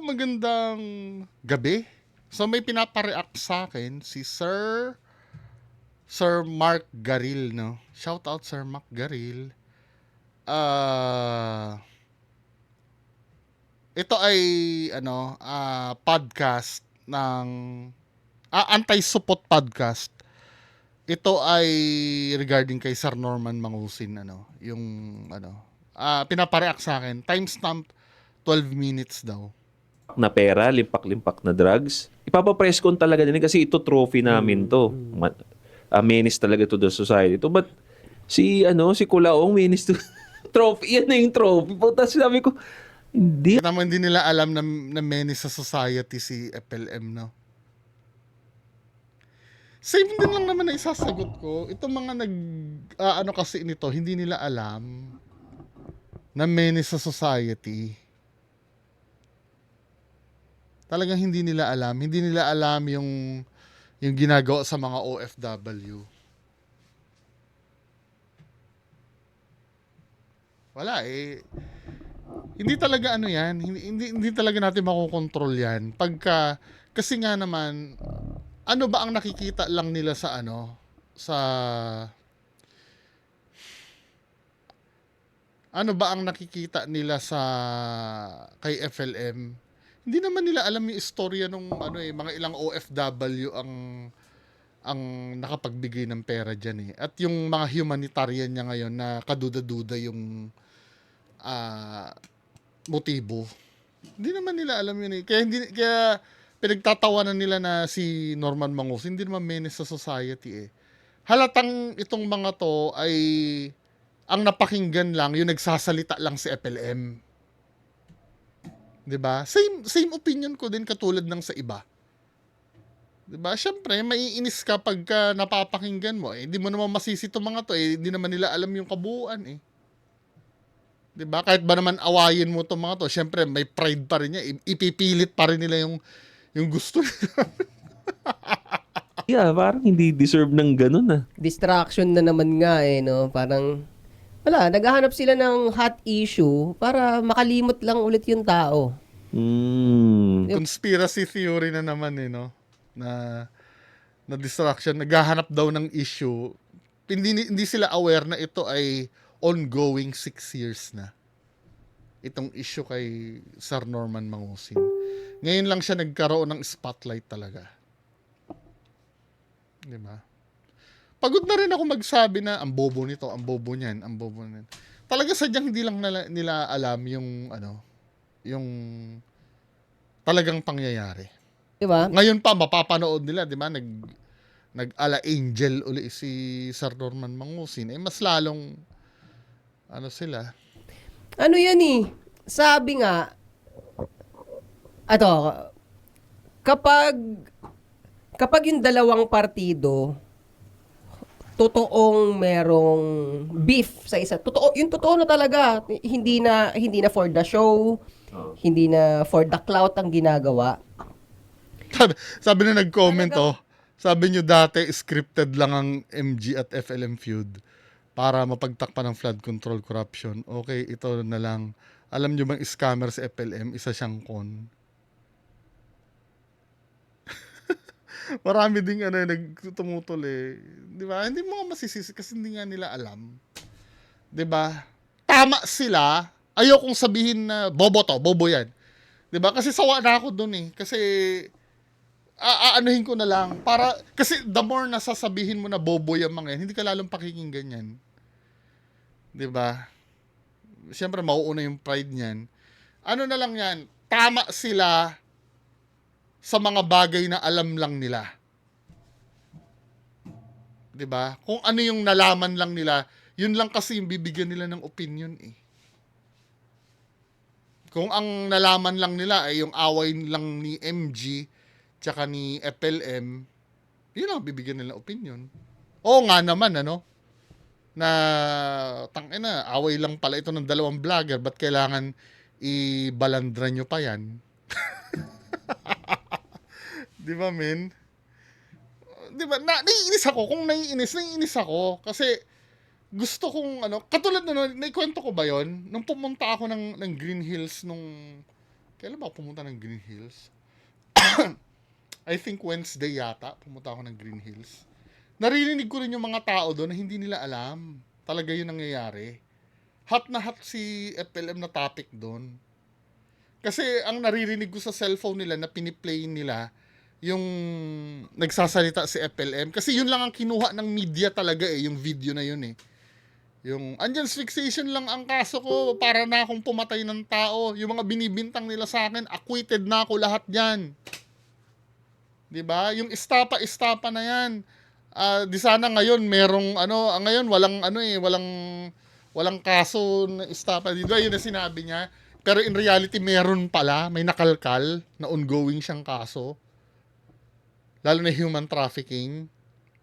magandang gabi. So may pinapa-react sa akin si Sir Mark Garil, no? Shout out Sir Mark Garil. Ito ay podcast ng Anti-Supot podcast. Ito ay regarding kay Sir Norman Mangusin, yung pinapa-react sa akin. Timestamp 12 minutes daw. Na pera, limpak-limpak na drugs. Ipapapress con talaga din kasi ito trophy namin to. Menace talaga to the society to. But si Kulaong menace to trophy. Yan na yung trophy. Puta, sabi ko, hindi. Naman hindi nila alam na menace sa society si FLM, no? Same din lang naman na isasagot ko. Itong mga kasi nito, hindi nila alam na menace sa society. Talagang hindi nila alam. Hindi nila alam yung ginagawa sa mga OFW. Wala eh. Hindi talaga yan. Hindi talaga natin makokontrol yan. Kasi nga naman, ano ba ang nakikita lang nila sa ano ba ang nakikita nila kay FLM? Hindi naman nila alam yung istorya nung mga ilang OFW ang nakapagbigay ng pera diyan eh. At yung mga humanitarian niya ngayon na kaduda-duda yung motibo. Hindi naman nila alam yun eh. Kaya pinagtatawanan nila na si Norman Mangusin, hindi naman menace sa society eh. Halatang itong mga to ay ang napakinggan lang, yung nagsasalita lang si FLM. 'Di ba? Same opinion ko din katulad ng sa iba. 'Di ba? Syempre, maiinis ka pagka napapakinggan mo eh. Hindi mo naman masisi itong mga to eh. Hindi naman nila alam yung kabuuan eh. 'Di ba? Kahit ba naman awayin mo itong mga to, syempre may pride pa rin niya. Ipipilit pa rin nila yung gusto nila. Yeah, parang hindi deserve ng ganun ah. Distraction na naman nga eh, no? Parang, wala, naghahanap sila ng hot issue para makalimot lang ulit yung tao. Conspiracy theory na naman eh, no? Na distraction. Naghahanap daw ng issue. Hindi sila aware na ito ay ongoing 6 years na. Itong issue kay Sir Norman Mangusin. Ngayon lang siya nagkaroon ng spotlight talaga. Di ba? Pagod na rin ako magsabi na ang bobo nito, ang bobo niyan, ang bobo niyan. Talaga sadyang hindi lang nila alam yung yung talagang pangyayari. Di ba? Ngayon pa mapapanood nila, di ba? Nag-ala angel uli si Sir Norman Mangusin. Eh mas lalong sila. Ano yan eh? Sabi nga, kapag yung dalawang partido totoong merong beef sa isa. Yung totoo na talaga, hindi na for the show, hindi na for the clout ang ginagawa. Sabi na nag-comment sabi nyo dati scripted lang ang MG at FLM feud para mapagtakpan ng flood control corruption. Okay, ito na lang. Alam nyo bang scammer si FLM, isa siyang con? Marami ding nagtumutol eh. 'Di ba? Hindi mo masisisi kasi hindi nga nila alam. 'Di ba? Tama sila. Ayokong sabihin na bobo 'yan. 'Di ba? Kasi sawa na ako doon eh. Kasi aanuhin ko na lang para kasi the more na sasabihin mo na bobo yung mga yan, hindi ka lalong pakikinggan yan. 'Di ba? Siyempre mauuna yung pride niyan. Ano na lang yan? Tama sila sa mga bagay na alam lang nila. 'Di ba? Kung ano yung nalaman lang nila, yun lang kasi yung bibigyan nila ng opinion eh. Kung ang nalaman lang nila ay yung away lang ni MG tsaka ni FLM, yun lang bibigyan nila opinion. Oo nga naman na tangina, away lang pala ito ng dalawang vlogger, ba't kailangan ibalandra nyo pa yan? Di ba, men? Di ba? Naiinis ako. Kung naiinis ako. Kasi gusto kong katulad naikwento ko ba yon nung pumunta ako ng Green Hills nung Kailan ba ako pumunta ng Green Hills? I think Wednesday yata, pumunta ako ng Green Hills. Naririnig ko rin yung mga tao doon na hindi nila alam. Talaga yun nangyayari. Hot na hot si FLM na topic doon. Kasi ang naririnig ko sa cellphone nila na piniplay nila yung nagsasalita si FLM. Kasi yun lang ang kinuha ng media talaga yung video na yun Yung Anjan's fixation lang ang kaso ko, para na akong pumatay ng tao. Yung mga binibintang nila sa akin, acquitted na ako lahat yan. 'Di ba? Yung istapa na yan. Di sana ngayon merong ngayon walang kaso na istapa. Di ba yun na sinabi niya? Pero in reality meron pala, may nakalkal na ongoing siyang kaso. Lalo na human trafficking.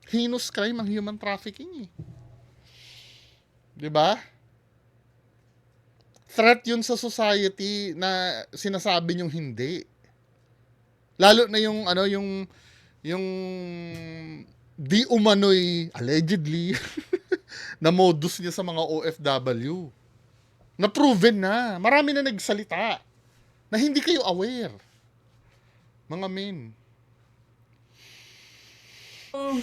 Heinous crime ang human trafficking 'Di ba? Threat yun sa society na sinasabi niyong hindi. Lalo na yung di umano'y allegedly na modus niya sa mga OFW. Na proven na. Marami na nagsalita na hindi kayo aware. Mga men.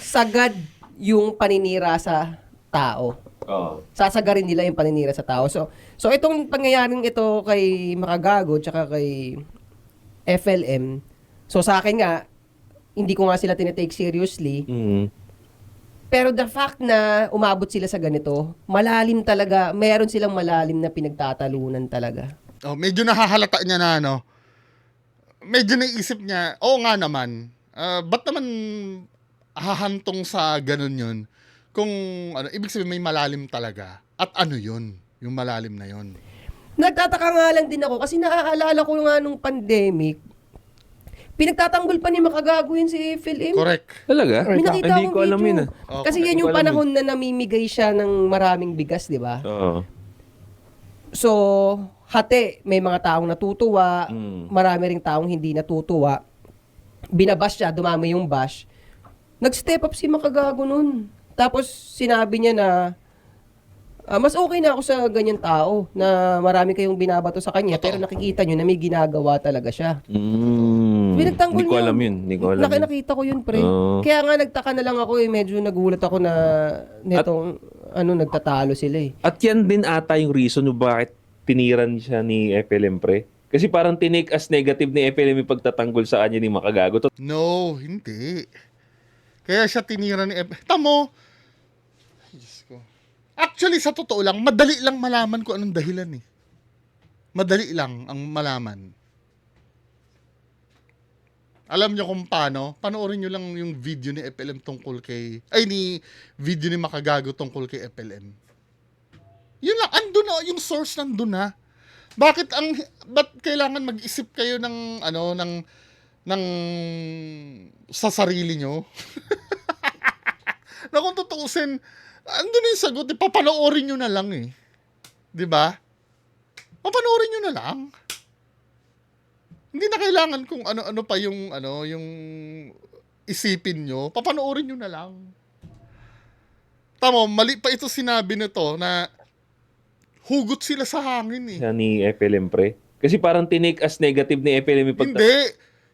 Sagad yung paninira sa tao. Oo. Sasagarin nila yung paninira sa tao. So itong pangyayaring ito kay Makagago tsaka kay FLM, so sa akin nga, hindi ko nga sila tinitake seriously. Mm. Pero the fact na umabot sila sa ganito, malalim talaga, meron silang malalim na pinagtatalunan talaga. Medyo nahahalata niya na medyo naisip niya, oo nga naman, ba't naman hahantong sa ganun yun? Kung ibig sabihin may malalim talaga. At ano yun? Yung malalim na yun. Nagtataka nga lang din ako kasi naaalala ko nga nung pandemic, pinagtatanggol pa ni Makagago yun si FLM. Correct. Talaga? May nakita Hindi akong ko alam video. yun Kasi Hindi yan ko yung alam panahon na namimigay siya ng maraming bigas, di ba? Oo. So, hati, may mga taong natutuwa, marami ring taong hindi natutuwa. Binabash siya, dumami yung bash. Nag-step up si Makagago nun. Tapos, sinabi niya na, mas okay na ako sa ganyan tao, na marami kayong binabato sa kanya, pero nakikita nyo na may ginagawa talaga siya. Pinagtanggol Hindi ko niya. alam yun. Hindi ko alam yun. Nakita ko yun, pre. Oo. Kaya nga nagtaka na lang ako medyo nagulat ako na netong nagtatalo sila At yan din ata yung reason kung bakit tiniran siya ni FLM, pre. Kasi parang tinake as negative ni FLM yung pagtatanggol sa kanya ni Makagago. No, hindi. Kaya siya tinira ni Tamo. Ay, Diyos ko. Actually, sa totoo lang, madali lang malaman kung anong dahilan Madali lang ang malaman. Alam niyo kung paano? Panoorin niyo lang yung video ni FLM tungkol video ni Makagago tungkol kay FLM. Yun lang, andun na, yung source nandun na. Ba't kailangan mag-isip kayo ng sa sarili nyo? Na kung tutuusin, andun na yung sagot, papanoorin nyo na lang Di ba? Papanoorin nyo na lang. Hindi na kailangan kung ano-ano pa yung isipin nyo. Papanoorin nyo na lang. Tama, mali pa ito sinabi nito na hugot sila sa hangin Siya ni FLM, pre. Kasi parang tinake as negative ni FLM yung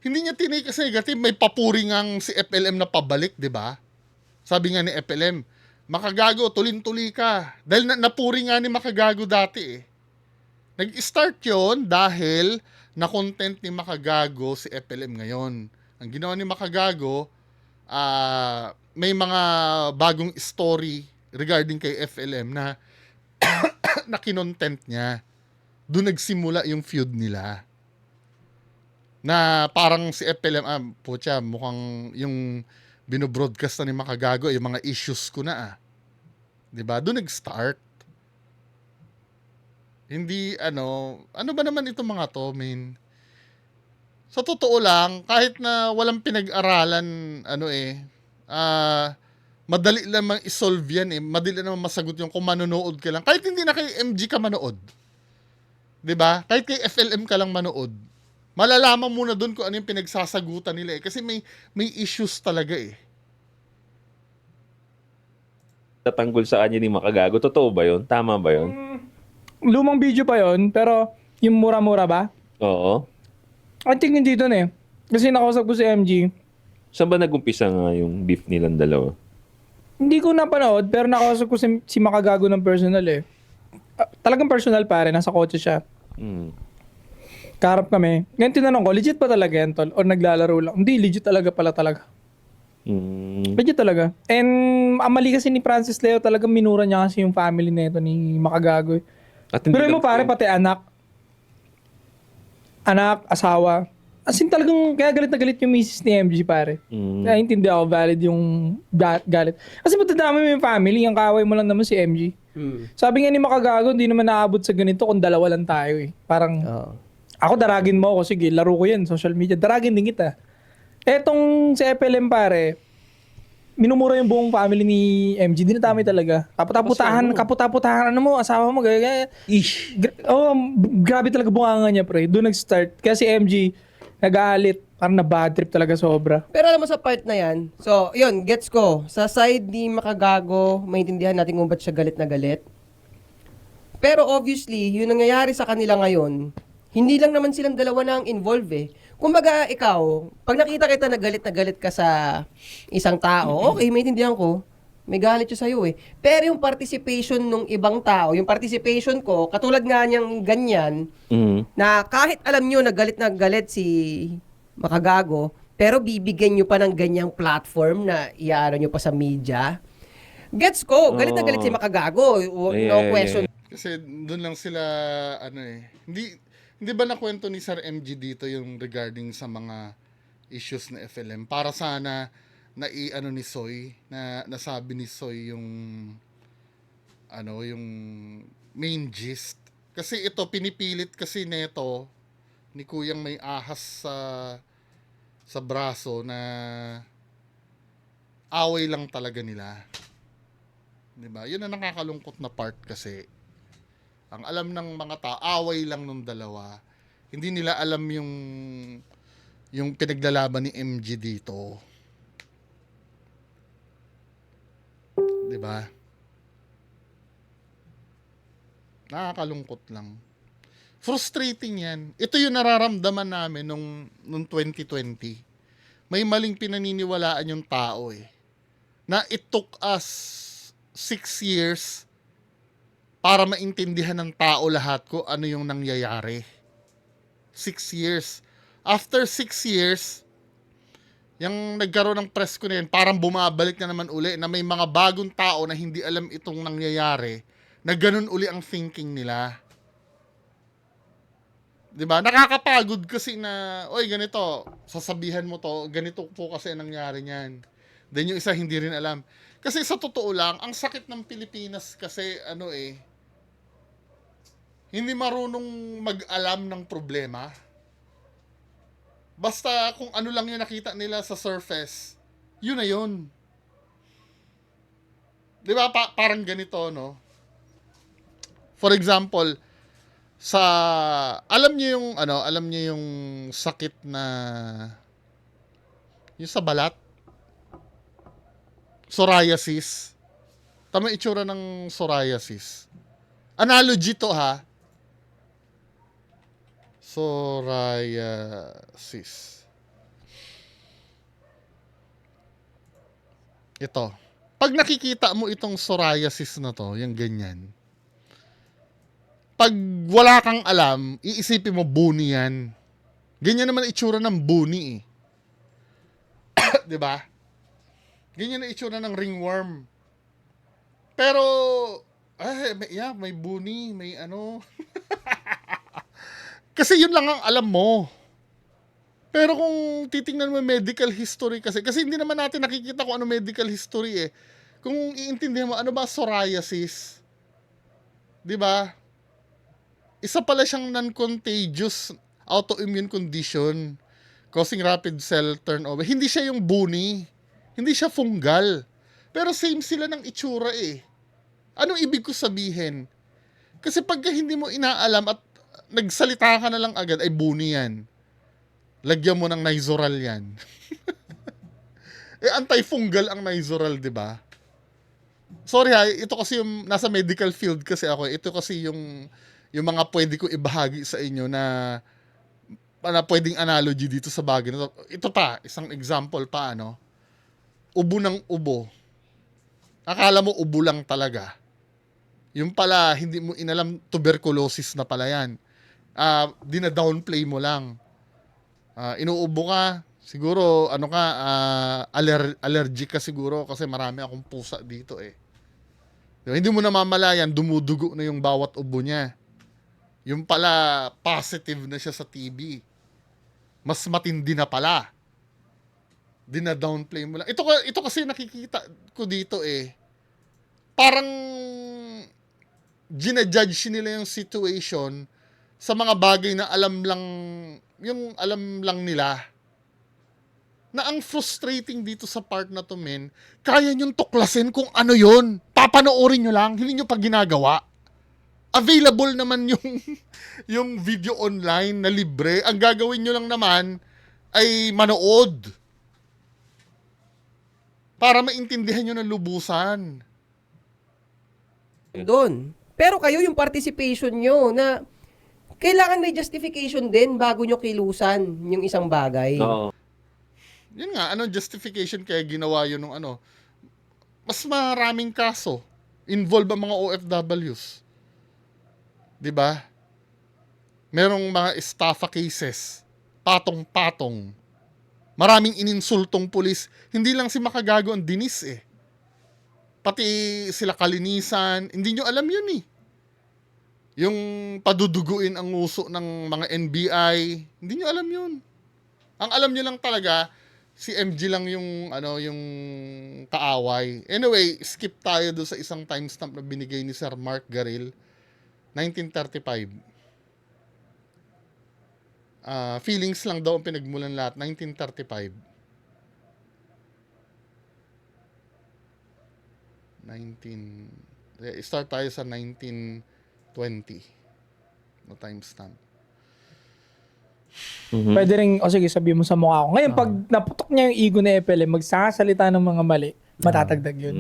Hindi niya tinake as negative. May papuri ngang si FLM na pabalik, di ba? Sabi nga ni FLM, Makagago, tulin-tuli ka. Dahil napuri nga ni Makagago dati Nag-start yon dahil na-content ni Makagago si FLM ngayon. Ang ginawa ni Makagago, may mga bagong story regarding kay FLM na na kinontent niya. Doon nagsimula yung feud nila. Na parang si FLM, mukhang yung binobroadcast na ni Makagago, yung mga issues ko na 'Di ba? Doon nag-start. Hindi, ano ba naman itong mga to, men? Sa totoo lang, kahit na walang pinag-aralan, madali lamang isolve yan Madali naman masagot yung kung manonood ka lang. Kahit hindi na kay MG ka manood. 'Di ba? Kahit kay FLM ka lang manood. Malalaman mo na doon kung ano yung pinagsasagutan nila Kasi may issues talaga tatanggol sa kanya ni Makagago. Totoo ba yun? Tama ba yun? Lumang video pa yon pero yung mura-mura ba? Oo. I think hindi doon eh. Kasi nakausap ko si MG. Saan ba nag-umpisa nga yung beef nilang dalawa? Hindi ko napanood, pero nakausap ko si Makagago ng personal eh. Talagang personal pare, nasa kotse siya. Mm. Karap kami. Ngayon tinanong ko, legit pa talaga yan, tol? O naglalaro lang? Hindi, legit talaga pala talaga. Mm. Legit talaga. And ang mali kasi ni Francis Leo, talagang minura niya kasi yung family nito ni Makagago eh. At hindi Pero mo lang pare, po- pati anak, asawa. As in talagang, kaya galit na galit yung misis ni MG pare. Mm. Kaya hindi ako valid yung galit. Kasi matadami mo yung family, ang kaway mo lang naman si MG. Sabi nga ni Makagago, hindi naman naabot sa ganito kung dalawa lang tayo eh. Parang, Oo. ako daragin mo ako, sige, laro ko yan, social media, daragin din kita. Etong si FLM pare, minumura yung buong family ni MG, dinadamay talaga. Kaputaputahan, ano mo, asawa mo, gaya. Ish. Grabe talaga bunganga niya pre, doon nag-start. Kaya si MG, nag-aalit, parang na bad trip talaga sobra. Pero alam mo sa part na yan, so, yun, gets ko. Sa side ni Makagago, maintindihan natin kung ba't siya galit na galit. Pero obviously, yung nangyayari sa kanila ngayon, hindi lang naman silang dalawa na ang involve eh. Kumbaga, ikaw, pag nakita kita na galit ka sa isang tao, okay, maintindihan ko, may galit siya sa'yo eh. Pero yung participation ng ibang tao, yung participation ko, katulad nga niyang ganyan, Mm. na kahit alam nyo na galit si Makagago, pero bibigyan nyo pa ng ganyang platform na iara nyo pa sa media. Gets ko, galit na galit si Makagago. No question. Kasi doon lang sila, hindi ba nakwento ni Sir MG dito yung regarding sa mga issues na FLM? Para sana ni Soy, na nasabi ni Soy yung yung main gist. Kasi ito, pinipilit kasi neto ni Kuyang may ahas sa braso na away lang talaga nila. 'Di ba? Yun ang nakakalungkot na part kasi. Ang alam ng mga tao, away lang nung dalawa. Hindi nila alam yung pinaglalaban ni MG dito. 'Di ba? Nakakalungkot lang. Frustrating yan. Ito yung nararamdaman namin nung 2020. May maling pinaniniwalaan yung tao eh. Na it took us 6 years para maintindihan ng tao lahat ko ano yung nangyayari. 6 years. After 6 years, yung nagkaroon ng press ko na yun, parang bumabalik na naman uli na may mga bagong tao na hindi alam itong nangyayari, na ganun uli ang thinking nila. 'Di ba? Nakakapagod kasi na, oy, ganito, sasabihan mo to, ganito po kasi ang nangyari niyan. Then yung isa hindi rin alam. Kasi sa totoo lang, ang sakit ng Pilipinas kasi hindi marunong mag-alam ng problema. Basta kung ano lang yung nakita nila sa surface, yun na yun. 'Di ba? Parang ganito, no? For example, alam niyo yung sakit na yung sa balat, psoriasis. Tama yung itsura ng psoriasis. Analogy to ha. Psoriasis. Ito. Pag nakikita mo itong psoriasis na to, yung ganyan, pag wala kang alam, iisipin mo buni yan. Ganyan naman itsura ng buni eh. 'Di ba? Ganyan ang itsura ng ringworm. Pero may buni, may ano. Kasi yun lang ang alam mo. Pero kung titingnan mo medical history kasi hindi naman natin nakikita kung ano medical history eh. Kung iintindihan mo ano ba psoriasis, 'di ba? Isa pala siyang non-contagious autoimmune condition causing rapid cell turnover. Hindi siya yung buni. Hindi siya fungal. Pero same sila ng itsura eh. Anong ibig ko sabihin? Kasi pagka hindi mo inaalam at nagsalita ka na lang agad, ay buni yan. Lagyan mo ng Nizoral yan. Anti-fungal ang Nizoral, di ba? Sorry ha, ito kasi yung nasa medical field kasi ako. Ito kasi yung mga pwede ko ibahagi sa inyo na na pwedeng analogy dito sa bagay na to. Ito pa, isang example pa, ano? Ubo ng ubo. Akala mo ubo lang talaga. Yung pala, hindi mo inalam, tuberculosis na pala yan. Dina-downplay mo lang. Inuubo ka, siguro, allergic ka siguro kasi marami akong pusa dito eh. Diba? Hindi mo namamalayan, dumudugo na yung bawat ubo niya. Yung pala, positive na siya sa TB. Mas matindi na pala. Dina-downplay mo lang. Ito kasi nakikita ko dito eh. Parang ginajudge nila yung situation sa mga bagay na alam lang nila. Na ang frustrating dito sa part na to, men, kaya nyong tuklasin kung ano yon. Papanoorin nyo lang, hindi nyo pa ginagawa. Available naman yung video online na libre. Ang gagawin nyo lang naman ay manood. Para maintindihan nyo ng lubusan. Doon. Pero kayo yung participation nyo na kailangan may justification din bago nyo kilusan yung isang bagay. Oo. Yun nga, anong justification kaya ginawa yun ng ano? Mas maraming kaso. Involve ang mga OFWs. 'Di ba? Merong mga estafa cases. Patong-patong. Maraming ininsultong pulis. Hindi lang si Makagago ang dinis eh. Pati sila Kalinisan. Hindi nyo alam yun eh. Yung paduduguin ang uso ng mga NBI. Hindi nyo alam yun. Ang alam nyo lang talaga, si MG lang yung kaaway. Anyway, skip tayo doon sa isang timestamp na binigay ni Sir Mark Garil. 1935. Feelings lang daw ang pinagmulan lahat. 1935. 19... Start tayo sa 1920. No timestamp. Mhm. Pwede rin, sige, sabihin mo sa mukha ko. Ngayon, pag naputok niya yung ego ni FLM, magsasalita ng mga mali, matatagdag yun.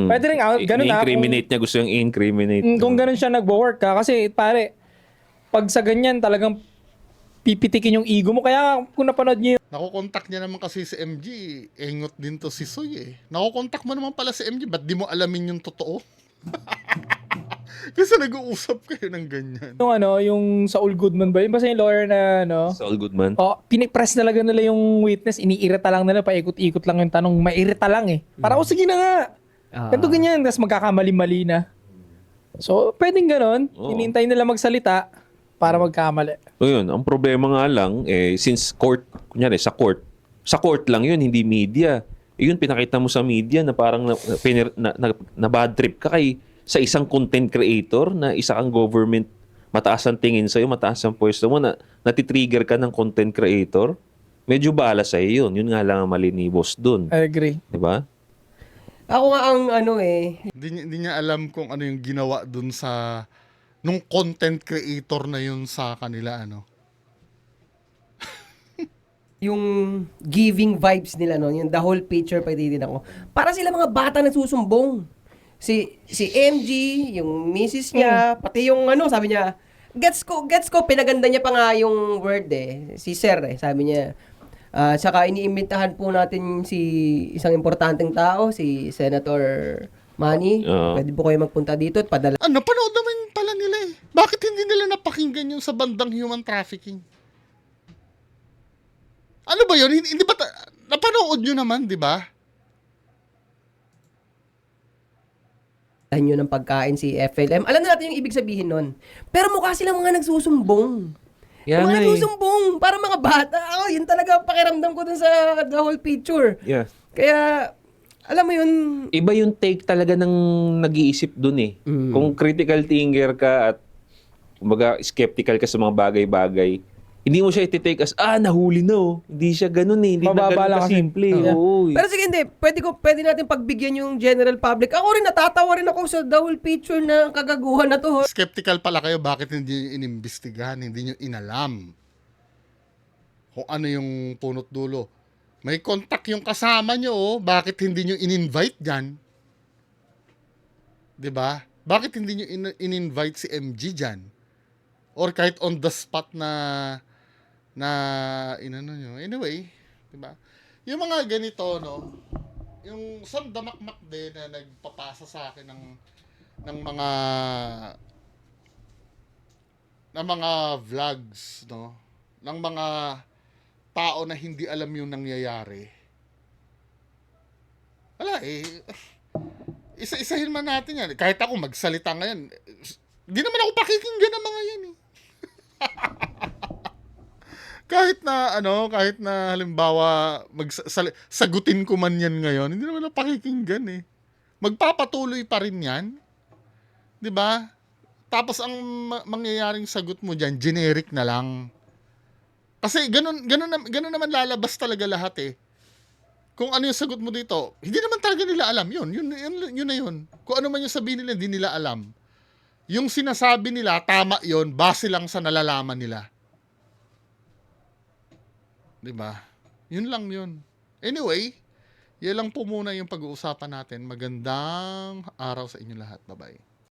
Pwede rin, ganun na. I-incriminate niya, gusto yung i-incriminate. Kung ganun siya nagwo-work ka, kasi pare, pag sa ganyan, talagang pipitikin yung ego mo. Kaya kung napanood niyo Nakokontak niya naman kasi si MG. Engot din to si Soy eh. Nakokontak mo naman pala si MG. Ba't di mo alamin yung totoo? Kasi nag-uusap kayo ng ganyan. yung Saul Goodman ba? Yung basta yung lawyer na, Saul Goodman. pinipress talaga nila yung witness, iniirita lang nila, paikot-ikot lang yung tanong, mairita lang eh. Para, sige na nga. Ganito ganyan, tapos magkakamali-mali na. So, pwedeng ganon. Oo. Hinihintay nila magsalita para magkamali. So yun, ang problema nga lang, since court, kunyari sa court lang yun, hindi media. Yun, pinakita mo sa media na parang na bad trip ka sa isang content creator na isa kang government, mataas ang tingin sa'yo, mataas ang pwesto mo, natitrigger ka ng content creator, medyo bala sa'yo yun. Yun nga lang ang mali ni boss dun. I agree. Diba? Ako nga ang Hindi niya alam kung ano yung ginawa dun sa nung content creator na yun sa kanila yung giving vibes nila yung the whole picture pwede din ako. Para sila mga bata na susumbong. Si MG, yung misis niya, pati yung sabi niya, gets ko, pinaganda niya pa nga yung word si Sir sabi niya. Saka iniimbitahan po natin si isang importanteng tao, si Senator Manny. Pwede po kayo magpunta dito at padala. Napanood naman pala nila eh. Bakit hindi nila napakinggan yung sa bandang human trafficking? Ano ba yun? Hindi ba napanood nyo naman, di ba? Nyo ng pagkain si FLM. Alam na natin yung ibig sabihin nun. Pero mukha silang mga nagsusumbong. Yeah, mga nagsusumbong. Para mga bata. Yun talaga pakiramdam ko dun sa the whole picture. Yeah. Kaya, alam mo yun, Iba yung take talaga ng nag-iisip dun eh. Kung critical thinker ka at kumbaga skeptical ka sa mga bagay-bagay, hindi mo siya iti-take as, nahuli na oh. Hindi siya ganun eh. Hindi na Mababa lang ganun kasi. simple. Yeah. Oo. pero sige hindi, pwede natin pagbigyan yung general public. Ako rin natatawa rin ako sa the whole picture na kagaguhan na to. Skeptical pala kayo, bakit hindi nyo inimbestigahan, hindi nyo inalam kung ano yung punot dulo. May contact yung kasama nyo, bakit hindi nyo in-invite dyan? 'Di ba? Bakit hindi nyo in-invite si MG dyan? Or kahit on the spot na na inano nyo. Anyway, di ba? Yung mga ganito, no, yung sandamakmak din na nagpapasa sa akin ng mga vlogs, no, ng mga tao na hindi alam yung nangyayari. Wala eh. Isa-isahin man natin yan. Kahit ako magsalita ngayon, hindi naman ako pakikinggan ng mga yan eh. Kahit na halimbawa sagutin ko man yan ngayon, hindi naman ako pakikinggan eh. Magpapatuloy pa rin yan. 'Di ba? Tapos ang mangyayaring sagot mo diyan, generic na lang. Kasi ganun naman lalabas talaga lahat eh. Kung ano yung sagot mo dito, hindi naman talaga nila alam yun. Yun na yun. Kung ano man yung sabihin nila, hindi nila alam. Yung sinasabi nila, tama yun, base lang sa nalalaman nila. Diba? Yun lang yun. Anyway, yan lang po muna yung pag-uusapan natin. Magandang araw sa inyo lahat. Bye-bye.